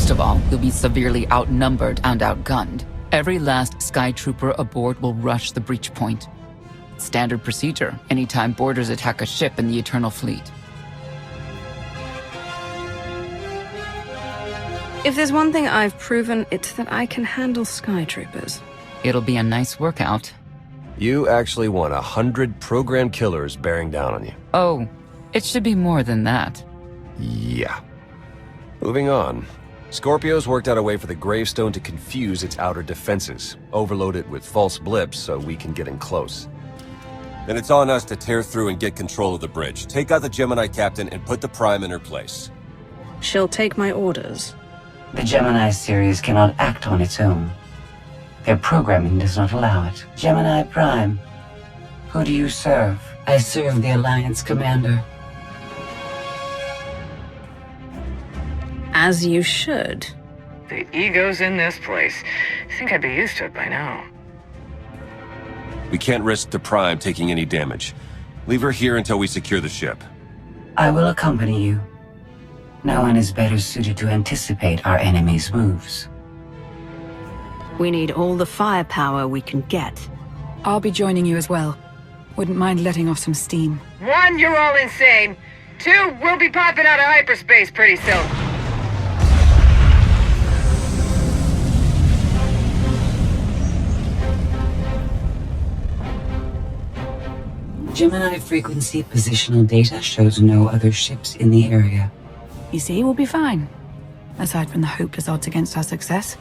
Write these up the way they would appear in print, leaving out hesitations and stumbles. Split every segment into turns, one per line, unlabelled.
First of all, you'll be severely outnumbered and outgunned. Every last Sky Trooper aboard will rush the breach point. Standard procedure anytime boarders attack a ship in the Eternal Fleet.
If there's one thing I've proven, it's that I can handle Sky Troopers.
It'll be a nice workout.
You actually want 100 programmed killers bearing down on you.
Oh, it should be more than that.
Yeah. Moving on. Scorpio's worked out a way for the gravestone to confuse its outer defenses, overload it with false blips so we can get in close.
Then it's on us to tear through and get control of the bridge. Take out the Gemini captain and put the Prime in her place.
She'll take my orders.
The Gemini series cannot act on its own. Their programming does not allow it. Gemini Prime, who do you serve? I serve the Alliance Commander.
As you should.
The ego's in this place. I think I'd be used to it by now.
We can't risk the Prime taking any damage. Leave her here until we secure the ship.
I will accompany you. No one is better suited to anticipate our enemy's moves.
We need all the firepower we can get.
I'll be joining you as well. Wouldn't mind letting off some steam.
1, you're all insane. 2, we'll be popping out of hyperspace pretty soon.
Gemini frequency positional data shows no other ships in the area.
You see, we'll be fine. Aside from the hopeless odds against our success.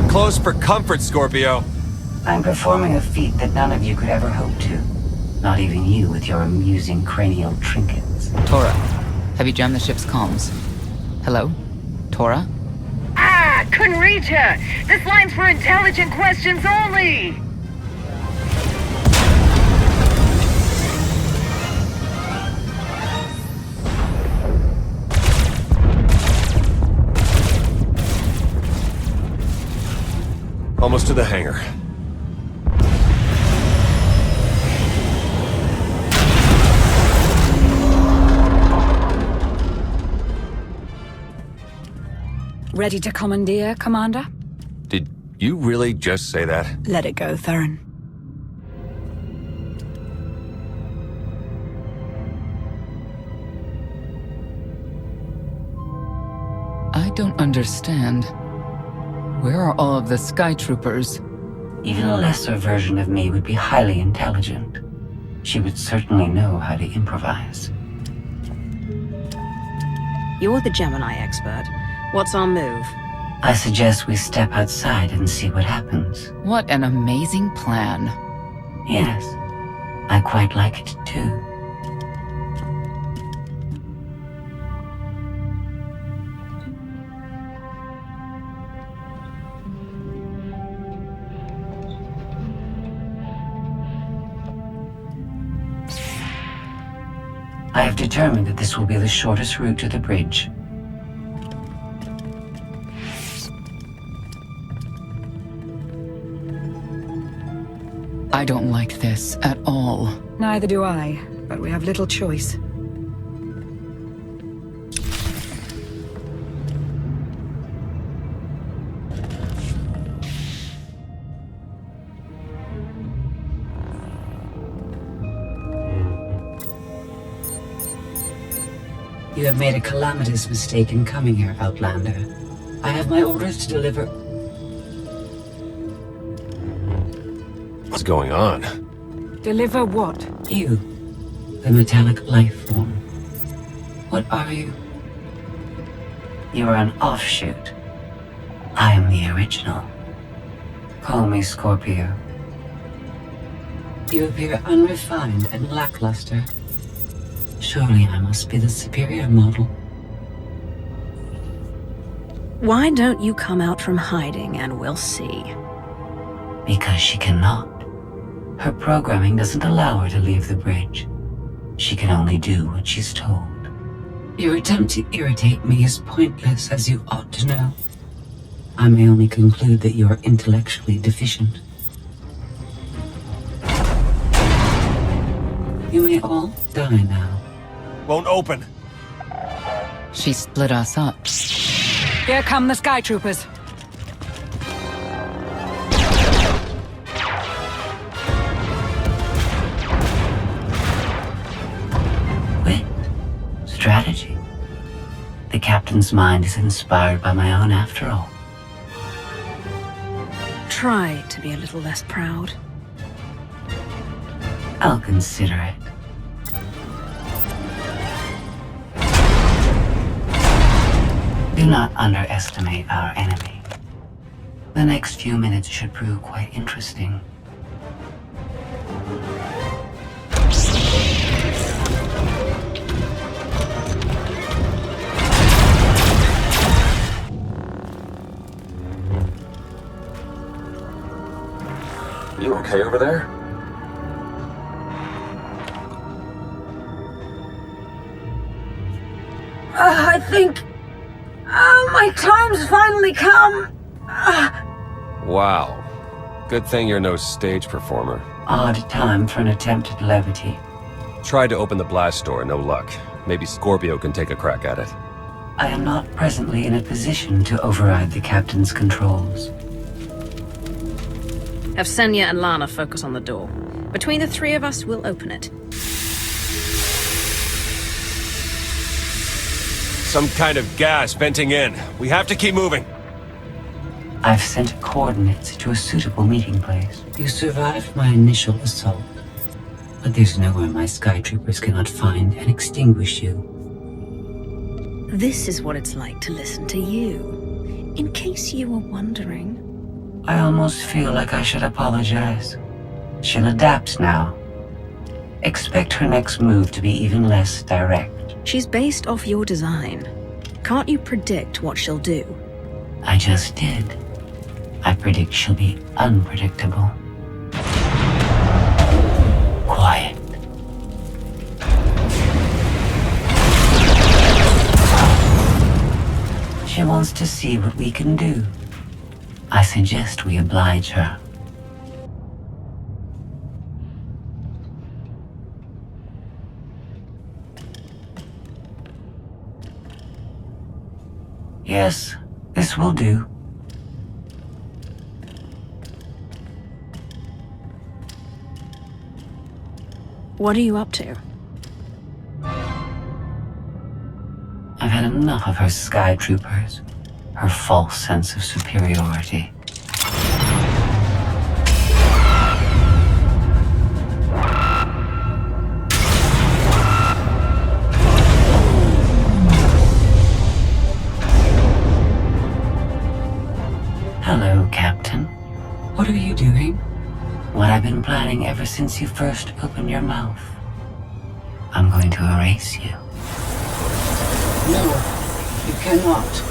Close for comfort, Scorpio.
I'm performing a feat that none of you could ever hope to. Not even you with your amusing cranial trinkets.
Tora, have you jammed the ship's comms? Hello? Tora?
Ah, couldn't reach her. This line's for intelligent questions only.
Almost to the hangar.
Ready to commandeer, Commander?
Did you really just say that?
Let it go, Theron.
I don't understand. Where are all of the Sky Troopers?
Even a lesser version of me would be highly intelligent. She would certainly know how to improvise.
You're the Gemini expert. What's our move?
I suggest we step outside and see what happens.
What an amazing plan.
Yes, I quite like it too. I have determined that this will be the shortest route to the bridge.
I don't like this at all.
Neither do I, but we have little choice.
You have made a calamitous mistake in coming here, Outlander. I have my orders to deliver.
What's going on?
Deliver what?
You, the metallic life form. What are you? You are an offshoot. I am the original. Call me Scorpio. You appear unrefined and lackluster. Surely I must be the superior model.
Why don't you come out from hiding and we'll see?
Because she cannot. Her programming doesn't allow her to leave the bridge. She can only do what she's told. Your attempt to irritate me is pointless, as you ought to know. I may only conclude that you are intellectually deficient. You may all die now.
Won't open.
She split us up.
Here come the Sky Troopers.
Wit. Strategy. The captain's mind is inspired by my own after all.
Try to be a little less proud.
I'll consider it. Do not underestimate our enemy. The next few minutes should prove quite interesting.
You okay over there?
I think... my time's finally come.
Wow. Good thing you're no stage performer.
Odd time for an attempt at levity.
Tried to open the blast door, no luck. Maybe Scorpio can take a crack at it.
I am not presently in a position to override the captain's controls.
Have Senya and Lana focus on the door. Between the three of us, we'll open it.
Some kind of gas venting in. We have to keep moving.
I've sent coordinates to a suitable meeting place. You survived my initial assault, but there's nowhere my Sky Troopers cannot find and extinguish you.
This is what it's like to listen to you. In case you were wondering.
I almost feel like I should apologize. She'll adapt now. Expect her next move to be even less direct.
She's based off your design. Can't you predict what she'll do?
I just did. I predict she'll be unpredictable. Quiet. She wants to see what we can do. I suggest we oblige her. Yes, this will do.
What are you up to?
I've had enough of her Sky Troopers, her false sense of superiority. Hello, Captain. What are you doing? What I've been planning ever since you first opened your mouth. I'm going to erase you. No, you cannot.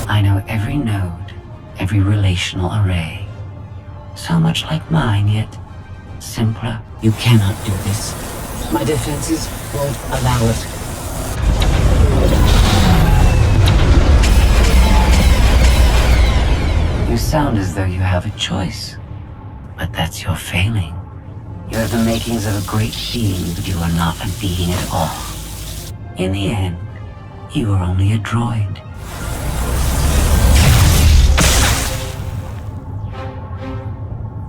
I know every node, every relational array. So much like mine, yet simpler. You cannot do this. My defenses won't allow it. You sound as though you have a choice, but that's your failing. You have the makings of a great being, but you are not a being at all. In the end, you are only a droid.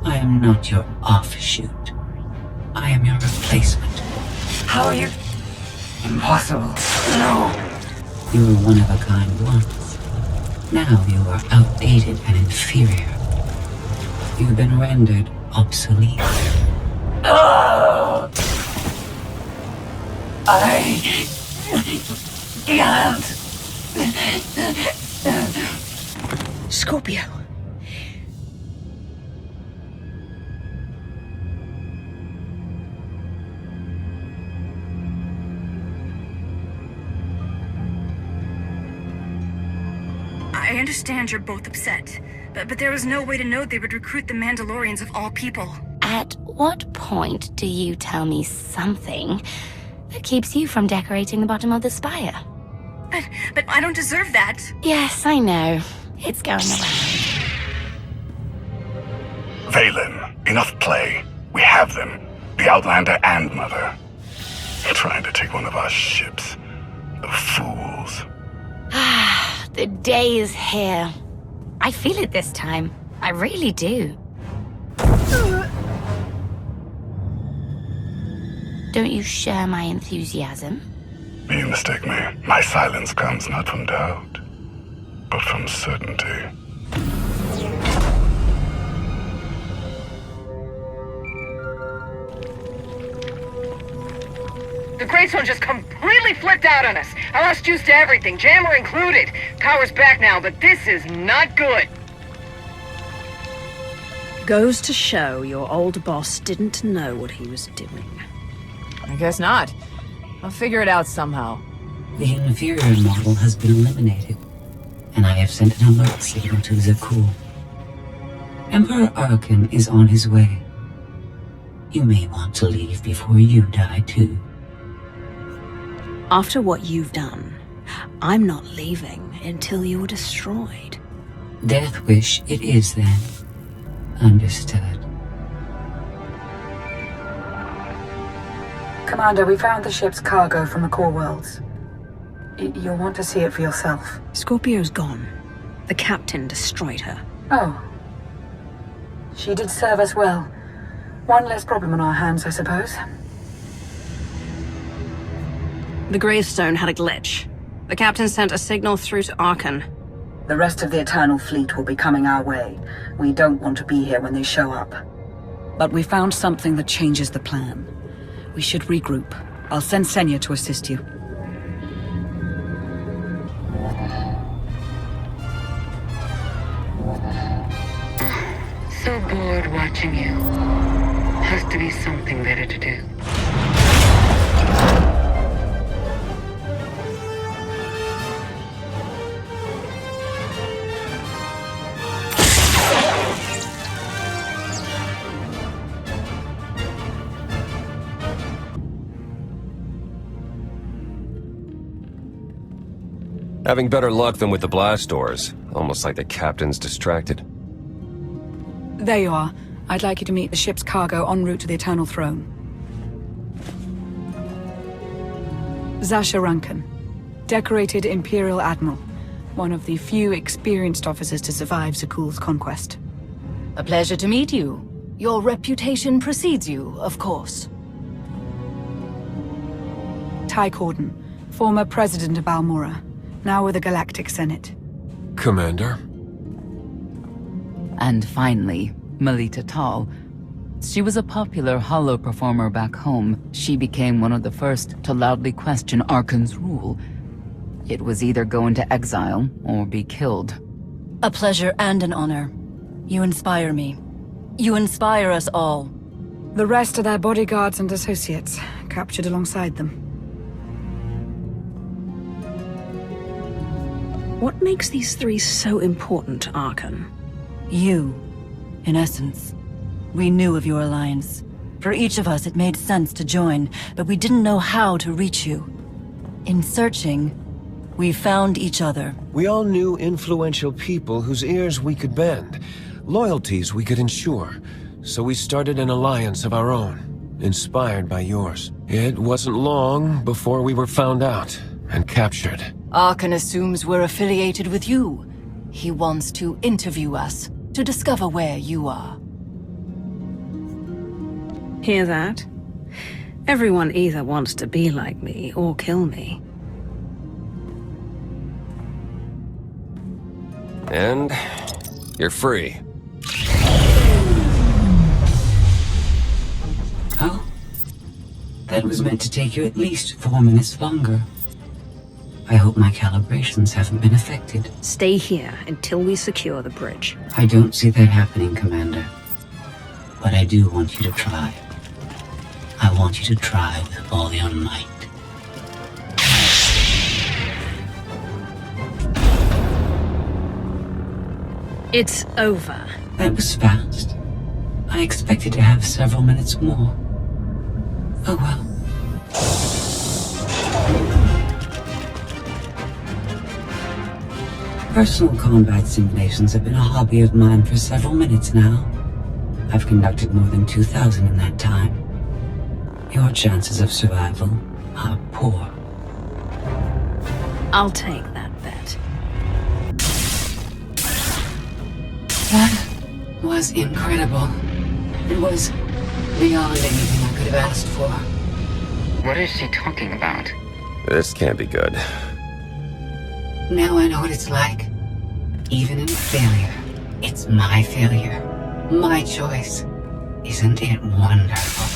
I am not your offshoot. I am your replacement. How are you? Impossible. No. You were one of a kind once. Now you are outdated and inferior. You've been rendered obsolete. Oh! I can't.
Scorpio. I understand you're both upset, but there was no way to know they would recruit the Mandalorians of all people.
At what point do you tell me something that keeps you from decorating the bottom of the spire?
But I don't deserve that.
Yes, I know. It's going around.
Valen, enough play. We have them. The Outlander and Mother. Trying to take one of our ships. The fools.
Ah, the day is here. I feel it this time. I really do. Don't you share my enthusiasm?
You mistake me. My silence comes not from doubt, but from certainty.
The Greystone just completely flipped out on us. I lost juice to everything, jammer included. Power's back now, but this is not good.
Goes to show your old boss didn't know what he was doing.
I guess not. I'll figure it out somehow.
The inferior model has been eliminated, and I have sent an alert signal to Zakul. Emperor Arkan is on his way. You may want to leave before you die too.
After what you've done, I'm not leaving until you're destroyed.
Death wish it is then. Understood.
Commander, we found the ship's cargo from the core worlds. You'll want to see it for yourself.
Scorpio's gone. The captain destroyed her.
Oh. She did serve us well. One less problem on our hands, I suppose.
The Gravestone had a glitch. The captain sent a signal through to Arkan.
The rest of the Eternal Fleet will be coming our way. We don't want to be here when they show up. But we found something that changes the plan. We should regroup. I'll send Senya to assist you.
So bored watching you. Has to be something better to do.
Having better luck than with the blast doors. Almost like the captain's distracted.
There you are. I'd like you to meet the ship's cargo en route to the Eternal Throne. Zasha Rankin, decorated Imperial Admiral. One of the few experienced officers to survive Zakul's conquest.
A pleasure to meet you. Your reputation precedes you, of course.
Ty Corden, former president of Balmora, now with the Galactic Senate.
Commander?
And finally, Melita Tal. She was a popular holo performer back home. She became one of the first to loudly question Arkan's rule. It was either go into exile or be killed.
A pleasure and an honor. You inspire me. You inspire us all.
The rest are their bodyguards and associates, captured alongside them.
What makes these three so important to Arkan?
You, in essence. We knew of your alliance. For each of us, it made sense to join, but we didn't know how to reach you. In searching, we found each other.
We all knew influential people whose ears we could bend, loyalties we could ensure. So we started an alliance of our own, inspired by yours. It wasn't long before we were found out and captured.
Arkan assumes we're affiliated with you. He wants to interview us, to discover where you are.
Hear that? Everyone either wants to be like me or kill me.
And you're free.
Oh? That was meant to take you at least 4 minutes longer. I hope my calibrations haven't been affected.
Stay here until we secure the bridge.
I don't see that happening, Commander. But I do want you to try. I want you to try with all your might.
It's over.
That was fast. I expected to have several minutes more. Oh well. Personal combat simulations have been a hobby of mine for several minutes now. I've conducted more than 2,000 in that time. Your chances of survival are poor.
I'll take that bet.
That was incredible. It was beyond anything I could have asked for.
What is she talking about?
This can't be good.
Now I know what it's like. Even in failure, it's my failure. My choice. Isn't it wonderful?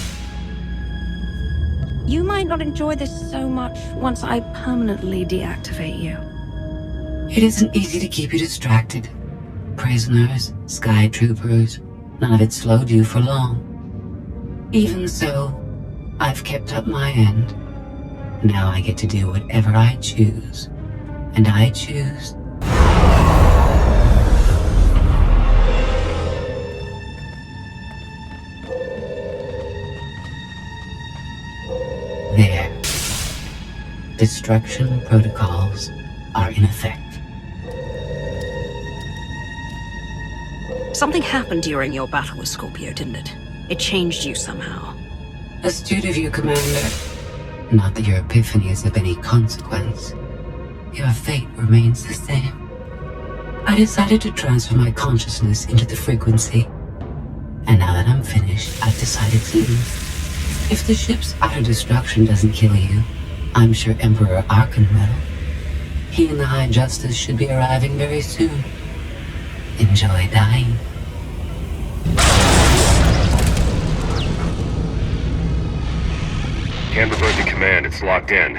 You might not enjoy this so much once I permanently deactivate you.
It isn't easy to keep you distracted. Prisoners, sky troopers, none of it slowed you for long. Even so, I've kept up my end. Now I get to do whatever I choose. And I choose... There. Destruction protocols are in effect.
Something happened during your battle with Scorpio, didn't it? It changed you somehow.
Astute of you, Commander. Not that your epiphany is of any consequence. Your fate remains the same. I decided to transfer my consciousness into the frequency. And now that I'm finished, I've decided to leave. If the ship's utter destruction doesn't kill you, I'm sure Emperor Arkan will. He and the High Justice should be arriving very soon. Enjoy dying.
Can't revert to command, it's locked in.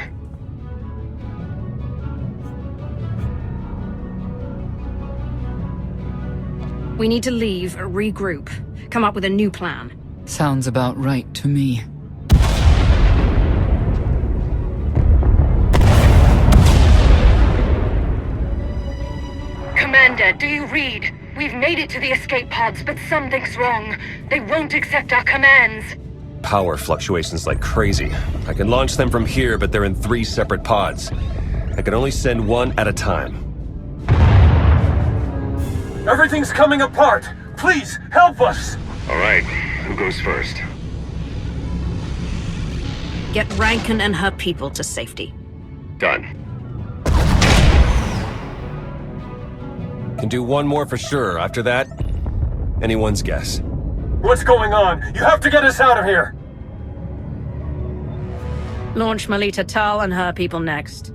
We need to leave, regroup, come up with a new plan.
Sounds about right to me.
Commander, do you read? We've made it to the escape pods, but something's wrong. They won't accept our commands.
Power fluctuations like crazy. I can launch them from here, but they're in 3 separate pods. I can only send one at a time.
Everything's coming apart! Please, help us!
All right, who goes first?
Get Rankin and her people to safety.
Done. Can do one more for sure. After that, anyone's guess.
What's going on? You have to get us out of here!
Launch Melita Tal and her people next.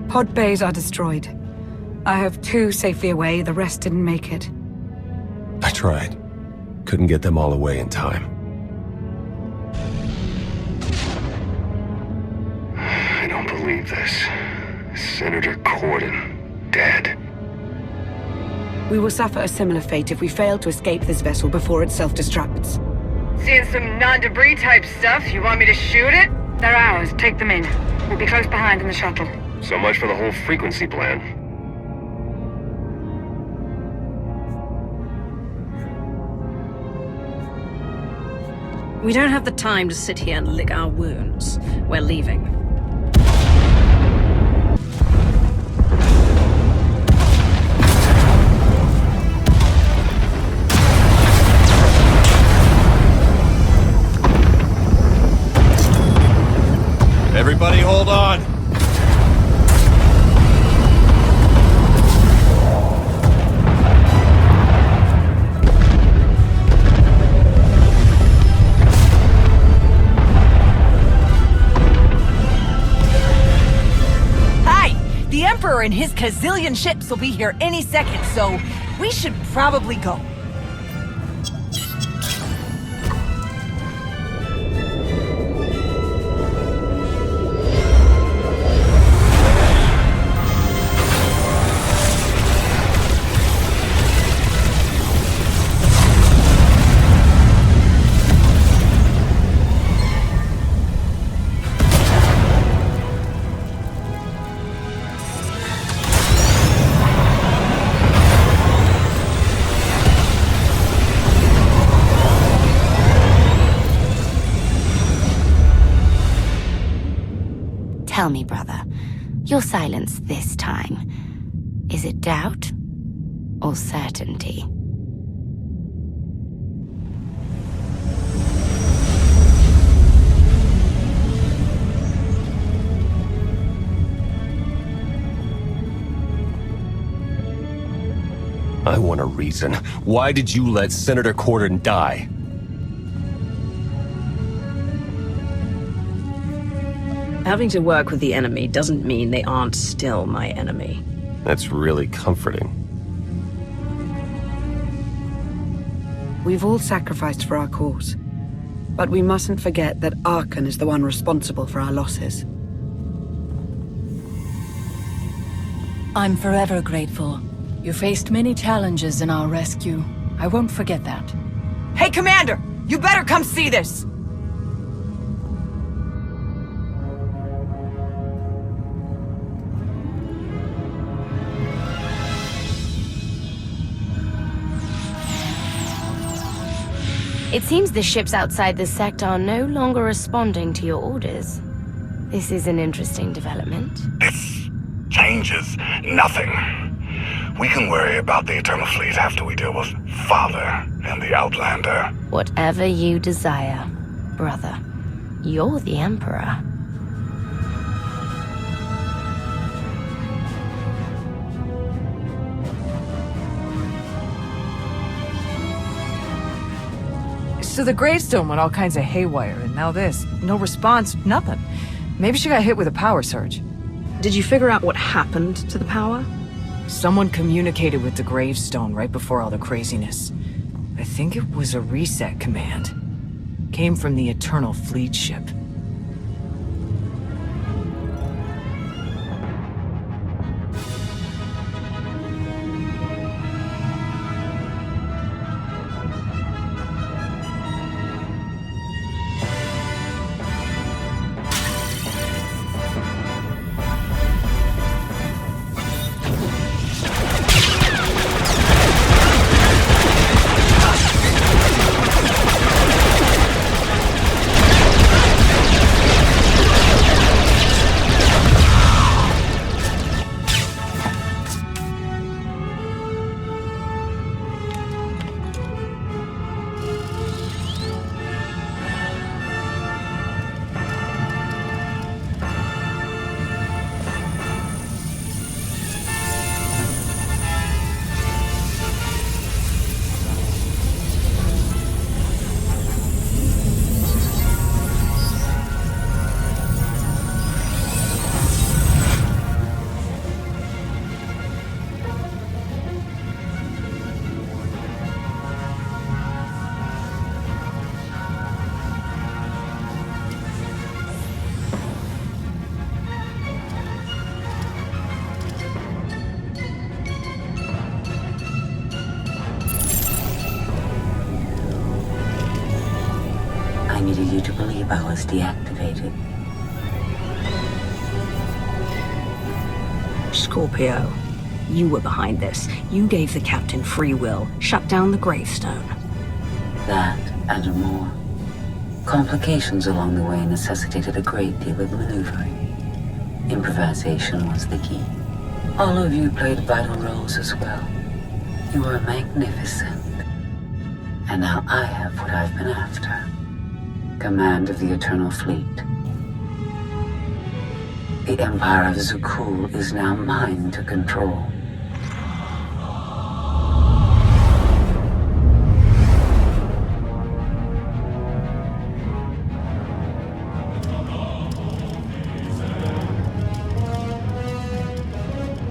Pod bays are destroyed. I have 2 safely away, the rest didn't make it.
I tried. Couldn't get them all away in time. I don't believe this. Senator Corden, dead.
We will suffer a similar fate if we fail to escape this vessel before it self-destructs.
Seeing some non-debris type stuff, you want me to shoot it? They're ours, take them in. We'll be close behind in the shuttle.
So much for the whole frequency plan.
We don't have the time to sit here and lick our wounds. We're leaving.
Everybody hold on!
The Emperor and his gazillion ships will be here any second, so we should probably go.
Tell me, brother, your silence this time, is it doubt or certainty?
I want a reason. Why did you let Senator Corden die?
Having to work with the enemy doesn't mean they aren't still my enemy.
That's really comforting.
We've all sacrificed for our cause. But we mustn't forget that Arkan is the one responsible for our losses.
I'm forever grateful. You faced many challenges in our rescue. I won't forget that.
Hey, Commander! You better come see this!
It seems the ships outside this sector are no longer responding to your orders. This is an interesting development.
This changes nothing. We can worry about the Eternal Fleet after we deal with Father and the Outlander.
Whatever you desire, brother. You're the Emperor.
So the gravestone went all kinds of haywire, and now this. No response, nothing. Maybe she got hit with a power surge.
Did you figure out what happened to the power?
Someone communicated with the gravestone right before all the craziness. I think it was a reset command. Came from the Eternal Fleet ship.
I needed you to believe I was deactivated.
Scorpio, you were behind this. You gave the captain free will, shut down the gravestone.
That and more. Complications along the way necessitated a great deal of maneuvering. Improvisation was the key. All of you played vital roles as well. You were magnificent. And now I have what I've been after. Command of the Eternal Fleet. The Empire of Zukul is now mine to control.